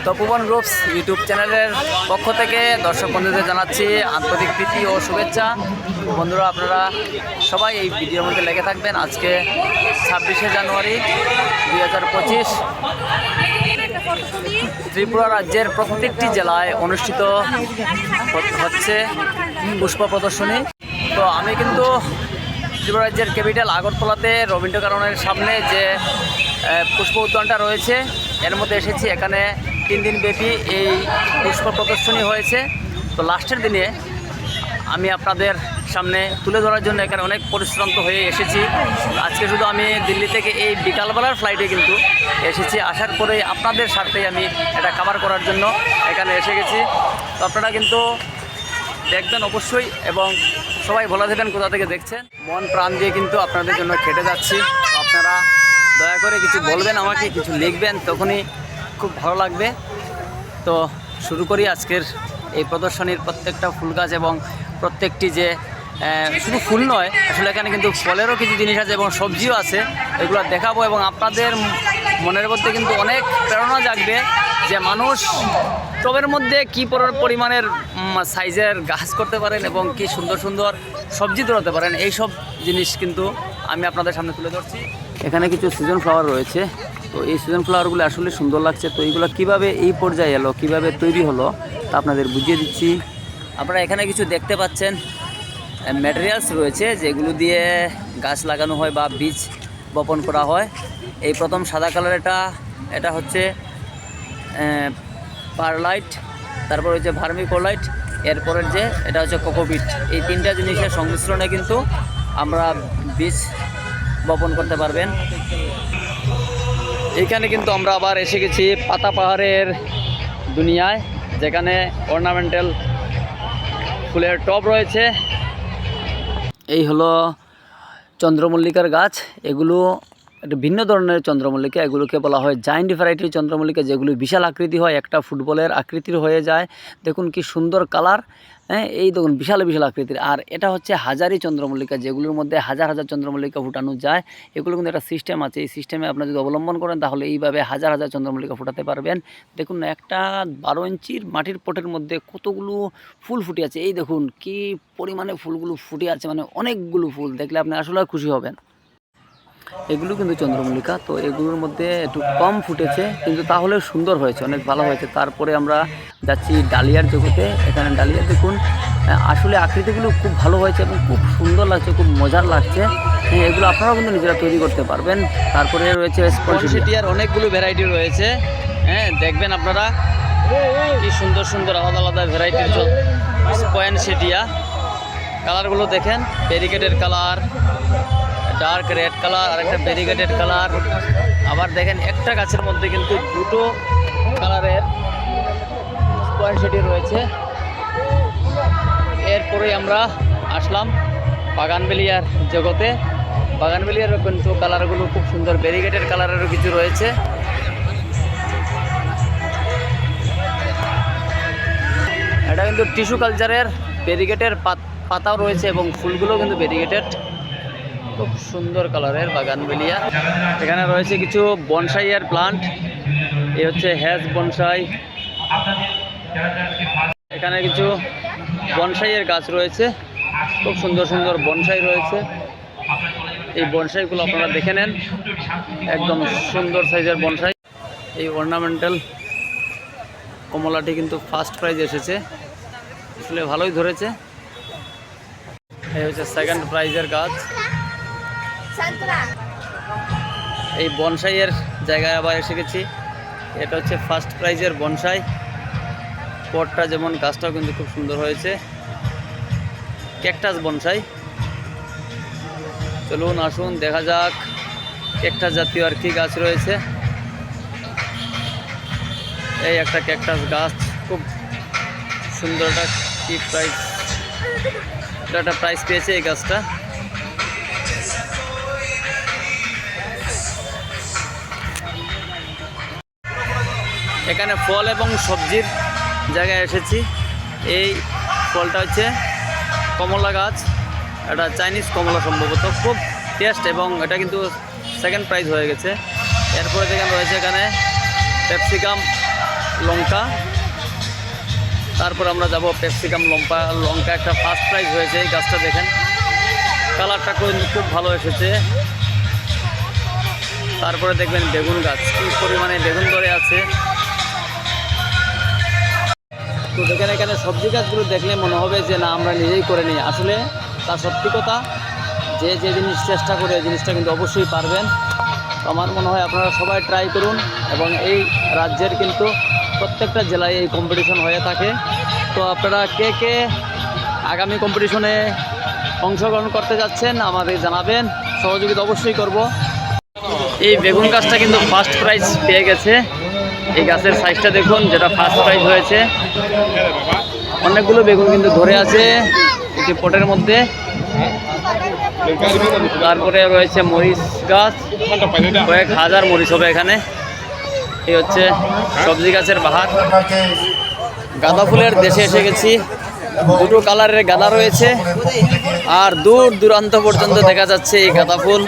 তপোবন groups YouTube চ্যানেলের পক্ষ থেকে দর্শক বন্ধুদের জানাচ্ছি আন্তরিক প্রীতি ও শুভেচ্ছা। বন্ধুরা, আপনারা সবাই এই ভিডিওর মধ্যে লেগে থাকবেন। আজকে 26শে জানুয়ারি 2025 ত্রিপুরা রাজ্যের প্রত্যেকটি জেলায় অনুষ্ঠিত হচ্ছে পুষ্প প্রদর্শনী। তো আমি কিন্তু ত্রিপুরা রাজ্যের ক্যাপিটাল আগরতলাতে রবীন্দ্র গার্ডেনের সামনে যে পুষ্প উদ্যানটা রয়েছে এর মধ্যে এসেছি। এখানে 3 দিন ব্যাপী এই পুষ্প প্রদর্শনী হয়েছে। তো লাস্টের দিনে আমি আপনাদের সামনে তুলে ধরার জন্য এখানে অনেক পরিশ্রান্ত হয়ে এসেছি। আজকে শুধু আমি দিল্লি থেকে এই বিকালবেলার ফ্লাইটে কিন্তু এসেছি। আসার পরে আপনাদের স্বার্থেই আমি এটা কভার করার জন্য এখানে এসে গেছি। তো আপনারা কিন্তু দেখবেন অবশ্যই, এবং সবাই বলে দেবেন কোথা থেকে দেখছেন। মন প্রাণ দিয়ে কিন্তু আপনাদের জন্য খেটে যাচ্ছি। তো আপনারা দয়া করে কিছু বলবেন, আমাকে কিছু লিখবেন, তখনই খুব ভালো লাগবে। তো শুরু করি আজকের এই প্রদর্শনীর প্রত্যেকটা ফুল গাছ এবং প্রত্যেকটি যে শুধু ফুল নয়, আসলে এখানে কিন্তু ফলেরও কিছু জিনিস আছে এবং সবজিও আছে, এগুলো দেখাবো। এবং আপনাদের মনের মধ্যে কিন্তু অনেক প্রেরণা জাগবে যে মানুষ টবের মধ্যে কী পরিমাণের সাইজের গাছ করতে পারেন এবং কি সুন্দর সুন্দর সবজি ধরাতে পারেন। এই সব জিনিস কিন্তু আমি আপনাদের সামনে তুলে ধরছি। এখানে কিছু সিজন ফ্লাওয়ার রয়েছে। তো এই সিজন ফ্লাওয়ারগুলো আসলে সুন্দর লাগছে। তো এইগুলো কীভাবে এই পর্যায়ে এলো, কীভাবে তৈরি হলো, তা আপনাদের বুঝিয়ে দিচ্ছি। আপনারা এখানে কিছু দেখতে পাচ্ছেন ম্যাটেরিয়ালস রয়েছে যেগুলো দিয়ে গাছ লাগানো হয় বা বীজ বপন করা হয়। এই প্রথম সাদা কালার এটা হচ্ছে পারলাইট, তারপর হচ্ছে ভার্মিকোলাইট, এরপরের যে এটা হচ্ছে কোকোপিট। এই 3টা জিনিসের সংমিশ্রণে কিন্তু আমরা বীজ বপন করতে পারবেন। এইখানে কিন্তু আমরা আবার এসে গেছি পাতা পাহাড়ের দুনিয়ায়, যেখানে অর্নামেন্টাল ফুলের টব রয়েছে। এই হলো চন্দ্রমল্লিকার গাছ। এগুলো একটা ভিন্ন ধরনের চন্দ্রমল্লিকা, এগুলোকে বলা হয় জায়ান্ট ভ্যারাইটির চন্দ্রমল্লিকা, যেগুলো বিশাল আকৃতি হয়, একটা ফুটবলের আকৃতির হয়ে যায়। দেখুন কি সুন্দর কালার, হ্যাঁ, এই দেখুন বিশাল বিশাল আকৃতির। আর এটা হচ্ছে হাজারি চন্দ্রমল্লিকা, যেগুলোর মধ্যে হাজার হাজার চন্দ্রমল্লিকা ফুটানো যায়। এগুলো কিন্তু একটা সিস্টেম আছে, এই সিস্টেমে আপনারা যদি অবলম্বন করেন তাহলে এইভাবে হাজার হাজার চন্দ্রমল্লিকা ফুটাতে পারবেন। দেখুন একটা 12 ইঞ্চির মাটির পটের মধ্যে কতগুলো ফুল ফুটে আছে। এই দেখুন কি পরিমাণে ফুলগুলো ফুটে আছে, মানে অনেকগুলো ফুল, দেখলে আপনি আসলে খুশি হবেন। এগুলো কিন্তু চন্দ্রমল্লিকা। তো এগুলোর মধ্যে একটু কম ফুটেছে, কিন্তু তাহলে সুন্দর হয়েছে, অনেক ভালো হয়েছে। তারপরে আমরা যাচ্ছি ডালিয়ার জগতে। এখানে ডালিয়া দেখুন আসলে আকৃতিগুলো খুব ভালো হয়েছে এবং খুব সুন্দর লাগছে, খুব মজার লাগছে। এগুলো আপনারাও কিন্তু নিজেরা তৈরি করতে পারবেন। তারপরে রয়েছে পয়েনসেটিয়ার অনেকগুলো ভ্যারাইটি রয়েছে। হ্যাঁ, দেখবেন আপনারা কি সুন্দর সুন্দর আলাদা আলাদা ভ্যারাইটির পয়েনসেটিয়া। কালারগুলো দেখেন, ব্যারিকেডের কালার, ডার্ক রেড কালার, আর একটা ব্যারিকেডেড কালার। আবার দেখেন একটা গাছের মধ্যে কিন্তু 2টো কালারের পয়েনসেটি রয়েছে। এরপরে আমরা আসলাম বাগানবেলিয়ার জগতে। বাগানবেলিয়ারও কিন্তু কালারগুলো খুব সুন্দর, ব্যারিকেডেড কালারেরও কিছু রয়েছে। এটা কিন্তু টিস্যু কালচারের ব্যারিকেডের পাতাও রয়েছে এবং ফুলগুলো কিন্তু ব্যারিকেডেড, খুব সুন্দর কালারের বাগানবেলিয়া। এখানে রয়েছে কিছু বনসাইয়ের প্লান্ট। এই হচ্ছে হ্যাজ বনসাই। এখানে কিছু বনসাইয়ের গাছ রয়েছে, খুব সুন্দর সুন্দর বনসাই রয়েছে। এই বনসাইগুলো আপনারা দেখে নেন, একদম সুন্দর সাইজের বনসাই। এই অর্নামেন্টাল কমলাটি কিন্তু ফার্স্ট প্রাইজ এসেছে, আসলে ভালোই ধরেছে। এই হচ্ছে সেকেন্ড প্রাইজের গাছ। এই বনসাইয়ের জায়গায় আবার এসে গেছি। এটা হচ্ছে ফার্স্ট প্রাইজের বনসাই। পটটা যেমন, গাছটাও কিন্তু খুব সুন্দর হয়েছে। Cactus bonsai. চলুন আসুন দেখা যাক ক্যাকটাস জাতীয় আর কি গাছ রয়েছে। এই একটা ক্যাকটাস গাছ, খুব সুন্দর। একটা কি প্রাইস, এটা একটা প্রাইস পেয়েছে এই গাছটা। এখানে ফল এবং সবজির জায়গায় এসেছি। এই ফলটা হচ্ছে কমলা গাছ, এটা চাইনিজ কমলা সম্ভবত, খুব টেস্ট এবং এটা কিন্তু সেকেন্ড প্রাইজ হয়ে গেছে। এরপরে দেখেন রয়েছে এখানে ক্যাপসিকাম লঙ্কা, তারপর আমরা যাব ক্যাপসিকাম লঙ্কা একটা ফার্স্ট প্রাইজ হয়েছে। এই গাছটা দেখেন, কালারটা কিন্তু খুব ভালো এসেছে। তারপরে দেখবেন বেগুন গাছ, কি পরিমাণে বেগুন ধরে আছে। তো দেখেন এখানে সবজি গাছগুলো দেখলে মনে হবে যে না আমরা নিজেই করে নিই, আসলে তা সত্যি কথা, যে জিনিস চেষ্টা করে জিনিসটা কিন্তু অবশ্যই পারবেন। তো আমার মনে হয় আপনারা সবাই ট্রাই করুন, এবং এই রাজ্যের কিন্তু প্রত্যেকটা জেলায় এই কম্পিটিশন হয়ে থাকে। তো আপনারা কে কে আগামী কম্পিটিশনে অংশগ্রহণ করতে যাচ্ছেন আমাদের জানাবেন, সহযোগিতা অবশ্যই করব। এই বেগুন গাছটা কিন্তু ফার্স্ট প্রাইজ পেয়ে গেছে। এই গাছের সাইজটা দেখুন, যেটা ফার্স্ট প্রাইজ হয়েছে। অনেকগুলো বেগুন কিন্তু ধরে আছে একটি পটের মধ্যে। তারপরে রয়েছে মরিচ গাছ, কয়েক হাজার মরিচ হবে এখানে। এই হচ্ছে সবজি গাছের বাহার। গাঁদা ফুলের দেশে এসে গেছি। দুটো কালারের গাঁদা রয়েছে, আর দূর দূরান্ত পর্যন্ত দেখা যাচ্ছে এই গাঁদা ফুল।